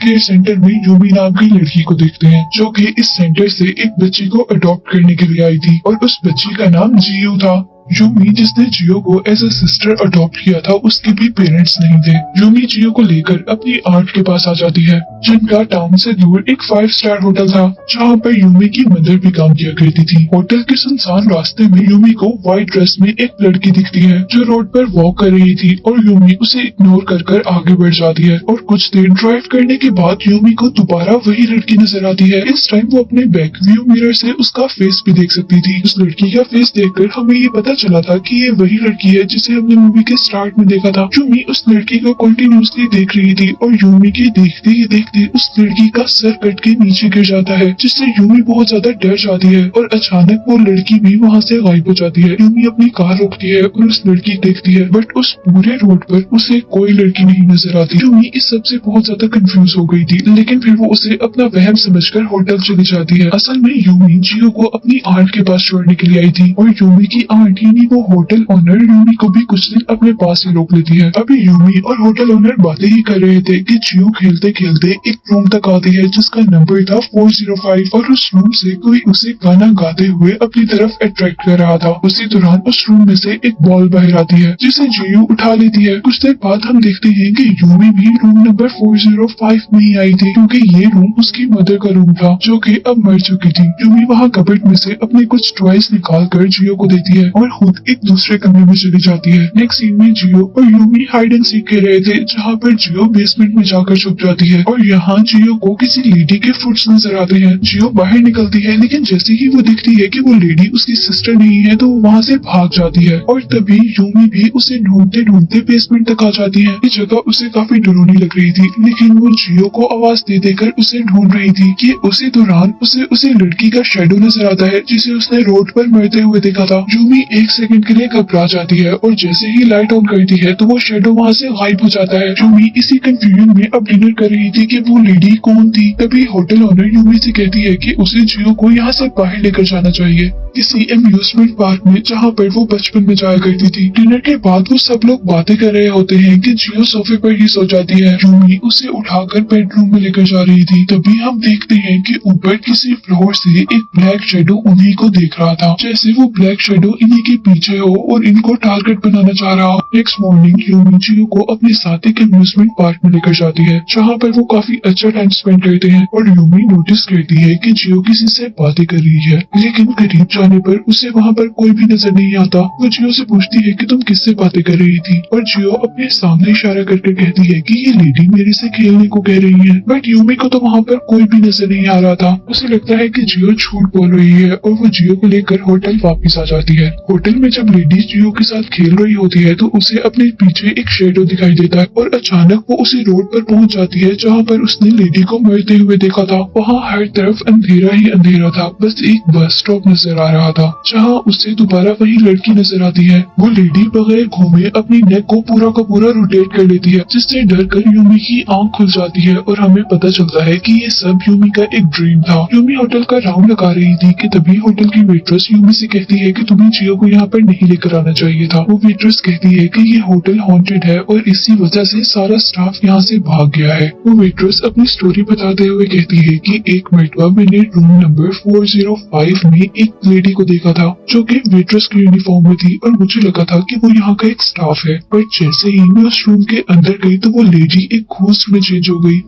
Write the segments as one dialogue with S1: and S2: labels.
S1: Care centre में Yumi नाम की लड़की को देखते हैं, जो कि इस सेंटर से एक बच्ची को अडॉप्ट करने के लिए आई थी और उस बच्ची का नाम जियो था। यूमी जिसने जियो को एज अ सिस्टर अडॉप्ट किया था, उसके भी पेरेंट्स नहीं थे। यूमी जियो को लेकर अपनी आंट के पास आ जाती है, जिनका टाउन से दूर एक 5 स्टार होटल था, जहाँ पर यूमी की मदर भी काम किया करती थी। होटल के सुनसान रास्ते में यूमी को व्हाइट ड्रेस में एक लड़की दिखती है, जो रोड पर वॉक कर रही थी और यूमी उसे इग्नोर कर आगे बढ़ जाती है। और कुछ देर ड्राइव करने के बाद यूमी को दोबारा वही लड़की नजर आती है। इस टाइम वो अपने बैक व्यू मिरर से उसका फेस भी देख सकती थी। उस लड़की का फेस देखकर हमें ये पता चला था कि ये वही लड़की है जिसे हमने मूवी के स्टार्ट में देखा था। यूमी उस लड़की को कंटिन्यूअसली देख रही थी और यूमी के देखते ही देखते उस लड़की का सर कट के नीचे गिर जाता है, जिससे यूमी बहुत ज्यादा डर जाती है और अचानक वो लड़की भी वहाँ से गायब हो जाती है। यूमी अपनी कार रोकती है और उस लड़की देखती है, बट उस पूरे रोड पर उसे कोई लड़की नहीं नजर आती। यूमी इस सब से बहुत ज्यादा कंफ्यूज हो गई थी, लेकिन फिर वो उसे अपना वहम समझकर होटल चली जाती है। असल में यूमी जियो को अपनी आंट के पास छोड़ने के लिए आई थी और यूमी की आंट यानी वो होटल ओनर यूमी को भी कुछ दिन अपने पास ही रोक लेती है। अभी यूमी और होटल ओनर बातें ही कर रहे थे कि जियो खेलते खेलते एक रूम तक आती है जिसका नंबर था 405 और उस रूम से कोई उसे गाना गाते हुए अपनी तरफ अट्रैक्ट कर रहा था। उसी दौरान उस रूम में से एक बॉल बाहर आती है, जिसे जियो उठा लेती है। कुछ देर बाद हम देखते हैं कि यूमी भी रूम नंबर 405 में ही आई थी, क्योंकि ये रूम उसकी मदर का रूम था, जो कि अब मर चुकी थी। यूमी वहाँ कबर्ड में से अपने कुछ टॉयज निकाल कर जियो को देती है और खुद एक दूसरे कमरे में चली जाती है। नेक्स्ट सीन में जियो और यूमी हाइड एंड सीक खेल रहे थे, जहाँ पर जियो बेसमेंट में जाकर छुप जाती है और यहाँ जियो को किसी लेडी के फुट्स नजर आते हैं। जियो बाहर निकलती है, लेकिन जैसे ही वो दिखती है कि वो लेडी उसकी सिस्टर नहीं है, तो वो वहाँ से भाग जाती है और तभी यूमी भी उसे ढूंढते ढूंढते बेसमेंट तक आ जाती है। ये जगह उसे काफी डरावनी लग रही थी, लेकिन वो जियो को आवाज दे देकर उसे ढूंढ रही थी कि उसी दौरान उसे लड़की का शेडो नजर आता है, जिसे उसने रोड पर मरते हुए देखा था। यूमी एक सेकंड के लिए घबरा जाती है और जैसे ही लाइट ऑन करती है तो वो शेडो वहाँ से गायब हो जाता है। यूमी इसी कंफ्यूजन में अब डिनर कर रही थी कि वो लेडी कौन थी। तभी होटल ओनर यूमी से कहती है कि उसे जियो को यहाँ से बाहर लेकर जाना चाहिए, किसी अम्यूजमेंट पार्क में, जहाँ पर वो बचपन में जाया करती थी। डिनर के बाद वो सब लोग बातें कर रहे होते हैं कि जियो सोफे पर ही सो जाती है। यूमी उसे उठाकर बेडरूम में लेकर जा रही थी। तभी हम देखते हैं कि ऊपर किसी फ्लोर से एक ब्लैक शेडो उन्हीं को देख रहा था, जैसे वो ब्लैक शेडो इन्हीं के पीछे हो और इनको टारगेट बनाना चाह रहा हो। नेक्स्ट मॉर्निंग यूमी जियो को अपने साथ एक अम्यूजमेंट पार्क में लेकर जाती है, जहाँ पर वो काफी अच्छा टाइम स्पेंड करते हैं और यूमी नोटिस करती है कि जियो किसी से बातें कर रही है, लेकिन करीब जाने पर उसे वहाँ पर कोई भी नजर नहीं आता। वो जियो से पूछती है कि तुम किससे बातें कर रही थी और जियो अपने सामने इशारा करके कहती है कि ये लेडी मेरे से खेलने को कह रही है, बट यूमी को तो वहाँ पर कोई भी नजर नहीं आ रहा था। उसे लगता है कि जियो झूठ बोल रही है और वो जियो को लेकर होटल वापस आ जाती है। होटल में जब लेडी जियो के साथ खेल रही होती है तो उसे अपने पीछे एक शेडो दिखाई देता है और अचानक वो उसी रोड पर पहुंच जाती है जहाँ पर उसने लेडी को मरते हुए देखा था। वहाँ हर तरफ अंधेरा ही अंधेरा था, बस एक बस स्टॉप नजर आ रहा था जहाँ उससे दोबारा वही लड़की नजर आती है। वो लेडी बगैर घूमे अपनी नेक को पूरा का पूरा रोटेट कर लेती है, जिससे डर कर यूमी की आंख खुल जाती है और हमें पता चलता है कि ये सब यूमी का एक ड्रीम था। यूमी होटल का राउंड लगा रही थी कि तभी होटल की वेट्रेस यूमी से कहती है कि तुम्हें जियो को यहाँ पर नहीं लेकर आना चाहिए था। वो वेट्रेस कहती है कि ये होटल हॉन्टेड है और इसी वजह से सारा स्टाफ यहाँ से भाग गया है। वो वेट्रेस अपनी स्टोरी बताते हुए कहती है कि एक मरतबा मैंने रूम नंबर 405 में एक लेडी को देखा था, जो कि वेट्रेस की यूनिफॉर्म में थी और मुझे लगा था कि वो यहाँ का एक स्टाफ है, पर जैसे ही मैं उस रूम के अंदर गई तो वो लेडी एक घोस्ट में चेंज हो गई।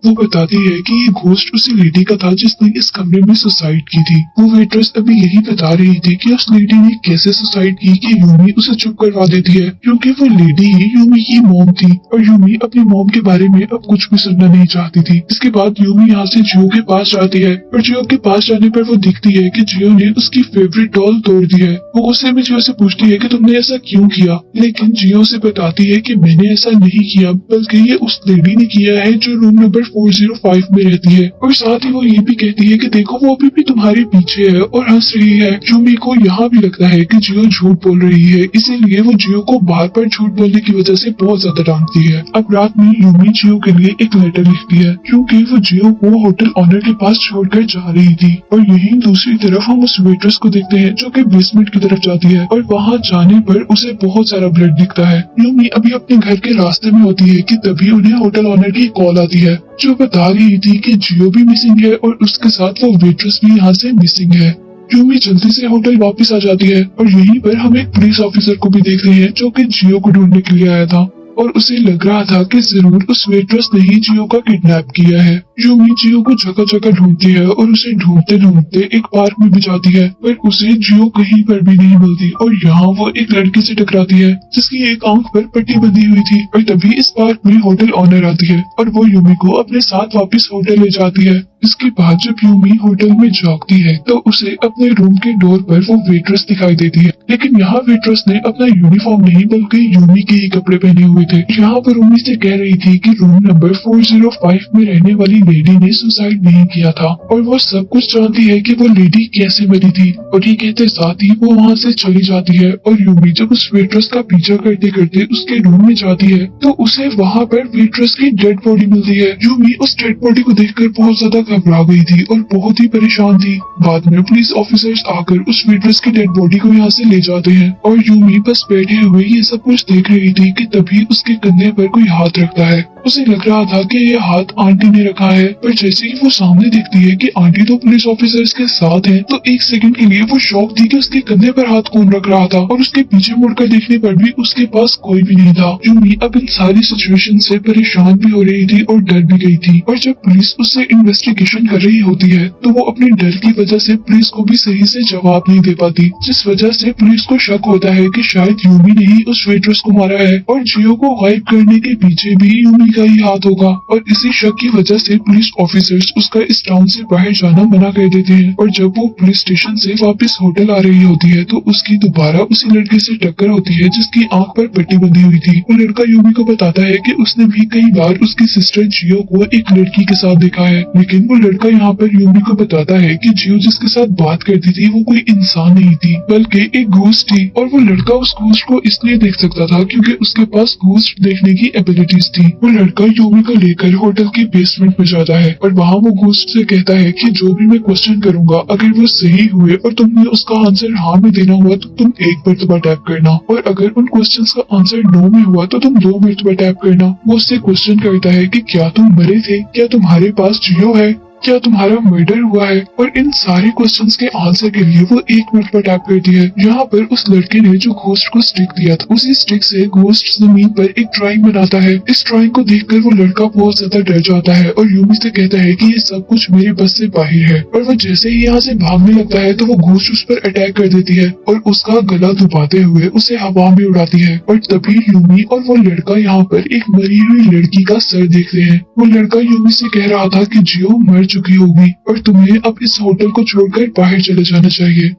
S1: वो बताती है कि ये घोस्ट उसी लेडी का था जिसने इस कमरे में सुसाइड की थी। वो वेट्रेस अभी यही बता रही थी कि उस लेडी ने कैसे सुसाइड की कि यूमी उसे चुप करवा देती है, क्योंकि वो लेडी ही यूमी की मॉम थी और यूमी अपनी मॉम के बारे में अब कुछ भी सुनना नहीं चाहती थी। इसके बाद यूमी यहाँ से जियो के पास जाती है और जियो के पास जाने पर वो दिखती है कि जियो ने उसकी फेवरेट डॉल तोड़ दी है। वो गुस्से में जियो से पूछती है कि तुमने ऐसा क्यों किया, लेकिन जियो से बताती है कि मैंने ऐसा नहीं किया, बल्कि ये उस लेडी ने किया है जो रूम नंबर 405 में रहती है और साथ ही वो ये भी कहती है कि देखो वो अभी भी तुम्हारे पीछे है और हंस रही है। यूमी को यहाँ भी लगता है कि जियो झूठ बोल रही है, इसीलिए वो जियो को बार बार झूठ बोलने की वजह से बहुत ज्यादा डांटती है। अब रात में यूमी जियो के लिए एक लेटर लिखती है क्योंकि वो जियो को होटल ऑनर के पास छोड़कर जा रही थी। और यहीं दूसरी तरफ हम उस वेट्रेस को देखते हैं जो कि बेसमेंट की तरफ जाती है और वहाँ जाने पर उसे बहुत सारा ब्लड दिखता है। यूमी अभी अपने घर के रास्ते में होती है कि तभी उन्हें होटल ऑनर की कॉल आती है जो बता रही थी कि जियो भी मिसिंग है और उसके साथ वो वेट्रेस भी यहाँ से मिसिंग है। यूमी जल्दी से होटल वापस आ जाती है और यहीं पर हम एक पुलिस ऑफिसर को भी देख रहे हैं जो कि जियो को ढूंढने के लिए आया था और उसे लग रहा था कि जरूर उस वेट्रेस ने ही जियो का किडनैप किया है। यूमी जियो को जगह जगह ढूंढती है और उसे ढूंढते ढूंढते एक पार्क में भी जाती है पर उसे जियो कहीं पर भी नहीं मिलती और यहाँ वो एक लड़की से टकराती है जिसकी एक आंख पर पट्टी बंधी हुई थी और तभी इस पार्क में होटल ऑनर आती है और वो यूमी को अपने साथ वापस होटल ले जाती है। इसके बाद जब यूमी होटल में जागती है तो उसे अपने रूम के डोर पर वो वेट्रेस दिखाई देती है, लेकिन यहाँ वेट्रेस ने अपना यूनिफॉर्म नहीं बल्कि यूमी के ही कपड़े पहने हुए थे। यहाँ पर यूमी से कह रही थी कि रूम नंबर 405 में रहने वाली लेडी ने सुसाइड नहीं किया था और वो सब कुछ जानती है कि वो लेडी कैसे मरी थी। और ये कहते साथ ही वो वहाँ से चली जाती है और यूमी जब उस वेट्रेस का पीछा करते करते उसके रूम में जाती है तो उसे वहाँ पर वेट्रेस की डेड बॉडी मिलती है। यूमी उस डेड बॉडी को देखकर बहुत ज्यादा घबरा गई थी और बहुत ही परेशान थी। बाद में पुलिस ऑफिसर्स आकर उस वेट्रेस की डेड बॉडी को यहाँ से ले जाते हैं और यूमी बस बैठे हुए ये सब कुछ देख रही थी कि तभी उसके कंधे पर कोई हाथ रखता है। उसे लग रहा था कि ये हाथ आंटी ने रखा है, पर जैसे ही वो सामने देखती है कि आंटी तो पुलिस ऑफिसर्स के साथ है तो एक सेकंड के लिए वो शॉक थी कि उसके कंधे पर हाथ कौन रख रहा था और उसके पीछे मुड़कर देखने पर भी उसके पास कोई भी नहीं था। यूमी अब इन सारी सिचुएशन से परेशान भी हो रही थी और डर भी गई थी और जब पुलिस उससे इन्वेस्टिगेशन कर रही होती है तो वो अपने डर की वजह से पुलिस को भी सही से जवाब नहीं दे पाती, जिस वजह से पुलिस को शक होता है कि शायद यूमी ने ही उस वेट्रेस को मारा है और जियो को गायब करने के पीछे भी यूमी का ही हाथ होगा। और इसी शक की वजह से पुलिस ऑफिसर्स उसका इस टाउन से बाहर जाना मना कर देते हैं और जब वो पुलिस स्टेशन से वापस होटल आ रही होती है तो उसकी दोबारा उसी लड़के से टक्कर होती है जिसकी आंख पर पट्टी बंधी हुई थी। वो लड़का यूमी को बताता है कि उसने भी कई बार उसकी सिस्टर जियो को एक लड़की के साथ देखा है, लेकिन वो लड़का यहाँ पर यूमी को बताता है कि जियो जिसके साथ बात करती थी वो कोई इंसान नहीं थी बल्कि एक घोस्ट थी और वो लड़का उस घोस्ट को इसलिए देख सकता था क्योंकि उसके पास घोस्ट देखने की एबिलिटीज थी। वो लड़का यूमी को लेकर होटल के बेसमेंट में जाता है और वहाँ वो घोस्ट से कहता है कि जो भी मैं क्वेश्चन करूंगा अगर वो सही हुए और तुमने उसका आंसर हाँ में देना हुआ तो तुम एक मरतबा टैप करना और अगर उन क्वेश्चंस का आंसर नो में हुआ तो तुम 2 मरतबा टैप करना। वो उससे क्वेश्चन करता है कि क्या तुम मरे थे, क्या तुम्हारे पास जियो है, क्या तुम्हारा मर्डर हुआ है, और इन सारे क्वेश्चंस के आंसर के लिए वो एक मिनट पर टैप करती है। यहाँ पर उस लड़के ने जो घोस्ट को स्टिक दिया था उसी स्टिक से घोस्ट जमीन पर एक ड्राइंग बनाता है। इस ड्राइंग को देखकर वो लड़का बहुत ज्यादा डर जाता है और यूमी से कहता है कि ये सब कुछ मेरे बस से बाहर है और वो जैसे ही यहाँ से भागने लगता है तो वो घोस्ट उस पर अटैक कर देती है और उसका गला दबाते हुए उसे हवा में उड़ाती है। और तभी यूमी और वो लड़का यहाँ पर एक मरी हुई लड़की का सर देख रहे हैं। वो लड़का यूमी से कह रहा था कि जियो मर चुकी होगी और तुम्हें अब इस होटल को छोड़कर बाहर चले जाना चाहिए,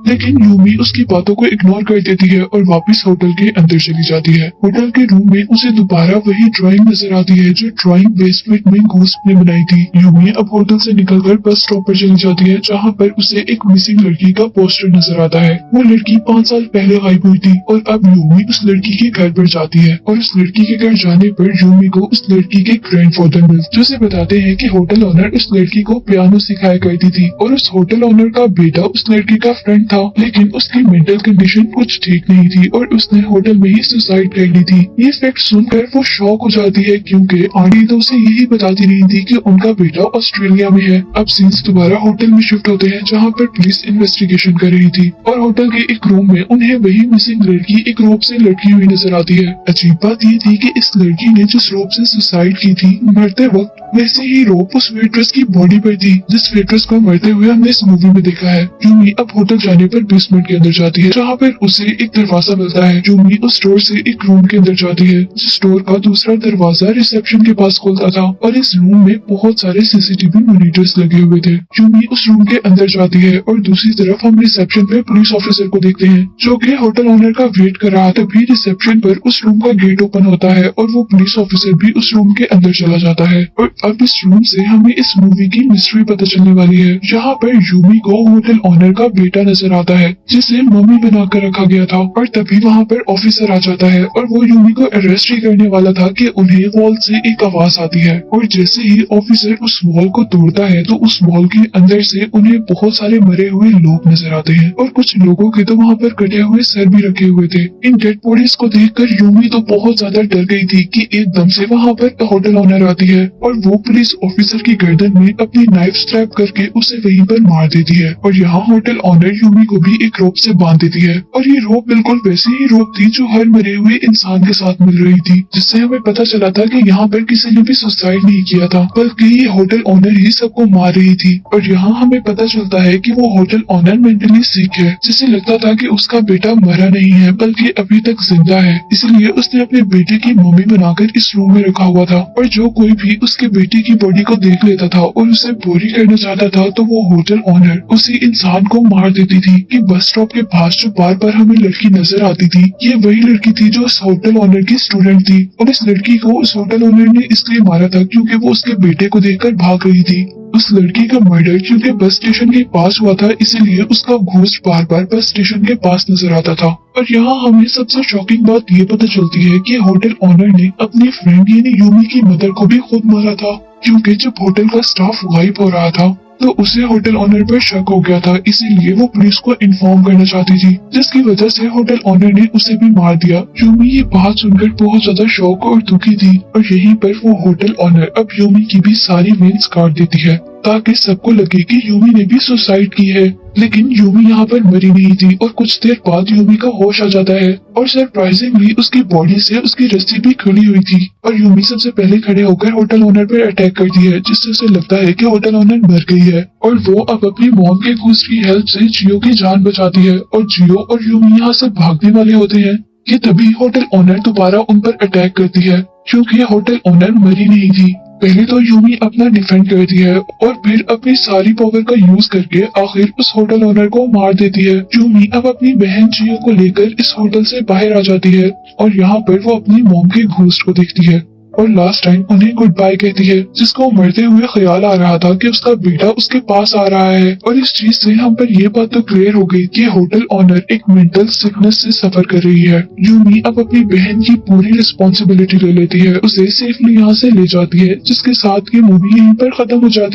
S1: लेकिन यूमी उसकी बातों को इग्नोर कर देती है और वापस होटल के अंदर चली जाती है। होटल के रूम में उसे दोबारा वही ड्राइंग नजर आती है जो ड्राइंग बेसमेंट में घोस्ट ने बनाई थी। यूमी अब होटल से निकलकर बस स्टॉप पर चली जाती है जहाँ पर उसे एक मिसिंग लड़की का पोस्टर नजर आता है। वो लड़की 5 साल पहले गायब हुई थी और अब यूमी उस लड़की के घर पर जाती है और उस लड़की के घर जाने पर यूमी को उस लड़की के ग्रैंडफादर मिलते, जो से बताते हैं कि होटल ओनर उस लड़की को पियानो सिखाया करती थी और उस होटल ओनर का बेटा उस लड़की का फ्रेंड था, लेकिन उसकी मेंटल कंडीशन कुछ ठीक नहीं थी और उसने होटल में ही सुसाइड कर ली थी। ये फैक्ट सुनकर वो शॉक हो जाती है क्योंकि आंटी तो उसे यही बताती रही थी कि उनका बेटा ऑस्ट्रेलिया में है। अब सीन्स दोबारा होटल में शिफ्ट होते हैं जहाँ पर पुलिस इन्वेस्टिगेशन कर रही थी और होटल के एक रूम में उन्हें वही मिसिंग लड़की एक रोप से लटकी हुई नजर आती है। अजीब बात ये थी कि इस लड़की ने जिस रोप से सुसाइड की थी मरते वक्त वैसे ही रोप उस वेट्रेस की बॉडी पर थी जिस वेट्रेस को मरते हुए हमने इस मूवी में देखा है। यूमी अब होटल जाने करने पर बेसमेंट के अंदर जाती है, जहाँ पर उसे एक दरवाजा मिलता है। यूमी उस डोर से एक रूम के अंदर जाती है, जिस डोर का दूसरा दरवाजा रिसेप्शन के पास खुलता था और इस रूम में बहुत सारे सीसीटीवी मॉनिटर्स लगे हुए थे। यूमी उस रूम के अंदर जाती है और दूसरी तरफ हम रिसेप्शन पे पुलिस ऑफिसर को देखते हैं, जो कि होटल ओनर का वेट कर रहा था। तभी रिसेप्शन पर उस रूम का गेट ओपन होता है और वो पुलिस ऑफिसर भी उस रूम के अंदर चला जाता है। और अब इस रूम से हमें इस मूवी की मिस्ट्री पता चलने वाली है, जहाँ पर यूमी को होटल ओनर का बेटा नजर आता है, जिसे मम्मी बनाकर रखा गया था। और तभी वहाँ पर ऑफिसर आ जाता है और वो यूमी को अरेस्ट ही करने वाला था कि उन्हें वॉल से एक आवाज आती है। और जैसे ही ऑफिसर उस वॉल को तोड़ता है तो उस वॉल के अंदर से उन्हें बहुत सारे मरे हुए लोग नजर आते हैं और कुछ लोगों के तो वहाँ पर कटे हुए सर भी रखे हुए थे। इन डेड बॉडीज को देखकर यूमी तो बहुत ज्यादा डर गई थी कि एकदम से वहाँ पर होटल ओनर आती है और वो पुलिस ऑफिसर की गर्दन में अपनी नाइफ स्ट्रैप करके उसे वहीं पर मार देती है। और यहाँ होटल ओनर यूमी को भी एक रोप से बांध देती है और ये रोप बिल्कुल वैसी ही रोप थी जो हर मरे हुए इंसान के साथ मिल रही थी, जिससे हमें पता चला था कि यहाँ पर किसी ने भी सुसाइड नहीं किया था, बल्कि ये होटल ओनर ही सबको मार रही थी। और यहाँ हमें पता चलता है कि वो होटल ओनर मेंटली सिक है, जिसे लगता था कि उसका बेटा मरा नहीं है बल्कि अभी तक जिंदा है, इसलिए उसने अपने बेटे की मम्मी बनाकर इस रूम में रखा हुआ था। और जो कोई भी उसके बेटे की बॉडी को देख लेता था और उसे बोरी करना चाहता था तो वो होटल ओनर उसी इंसान को मार देती थी। कि बस स्टॉप के पास जो बार बार हमें लड़की नजर आती थी, ये वही लड़की थी जो उस होटल ओनर की स्टूडेंट थी। और इस लड़की को उस होटल ओनर ने इसलिए मारा था क्योंकि वो उसके बेटे को देखकर भाग रही थी। उस लड़की का मर्डर क्योंकि बस स्टेशन के पास हुआ था, इसीलिए उसका घोस्ट बार बार बस स्टेशन के पास नजर आता था। और यहाँ हमें सबसे शॉकिंग बात ये पता चलती है कि होटल ओनर ने अपनी फ्रेंड यानी यूमी की मदर को भी खुद मारा था, क्योंकि जब होटल का स्टाफ गायब हो रहा था तो उसे होटल ओनर पर शक हो गया था, इसीलिए वो पुलिस को इन्फॉर्म करना चाहती थी, जिसकी वजह से होटल ओनर ने उसे भी मार दिया। यूमी ये बात सुनकर बहुत ज्यादा शौक और दुखी थी और यहीं पर वो होटल ओनर अब यूमी की भी सारी वेन्स काट देती है ताकि सबको लगे कि यूमी ने भी सुसाइड की है। लेकिन यूमी यहाँ पर मरी नहीं थी और कुछ देर बाद यूमी का होश आ जाता है और सरप्राइजिंगली उसकी बॉडी से उसकी रस्सी भी खुली हुई थी। और यूमी सबसे पहले खड़े होकर होटल ओनर पर अटैक करती है, जिससे उसे लगता है कि होटल ओनर मर गई है। और वो अब अपनी मॉम के घूस की हेल्प से जियो की जान बचाती है और जियो और यूमी यहाँ से भागने वाले होते हैं कि तभी होटल ओनर दोबारा उन पर अटैक करती है, क्योंकि होटल ओनर मरी नहीं थी। पहले तो यूमी अपना डिफेंड करती है और फिर अपनी सारी पावर का यूज करके आखिर उस होटल ओनर को मार देती है। यूमी अब अपनी बहन जियो को लेकर इस होटल से बाहर आ जाती है और यहाँ पर वो अपनी मॉम के घोस्ट को देखती है और लास्ट टाइम उन्हें गुड बाय कहती है, जिसको मरते हुए ख्याल आ रहा था कि उसका बेटा उसके पास आ रहा है। और इस चीज से हम पर ये बात तो क्लियर हो गई कि होटल ओनर एक मेंटल सिकनेस से सफर कर रही है। यूमी अब अपनी बहन की पूरी रिस्पॉन्सिबिलिटी ले लेती है, उसे सेफली यहाँ से ले जाती है, जिसके साथ ये मूवी यहीं पर खत्म हो जाती है।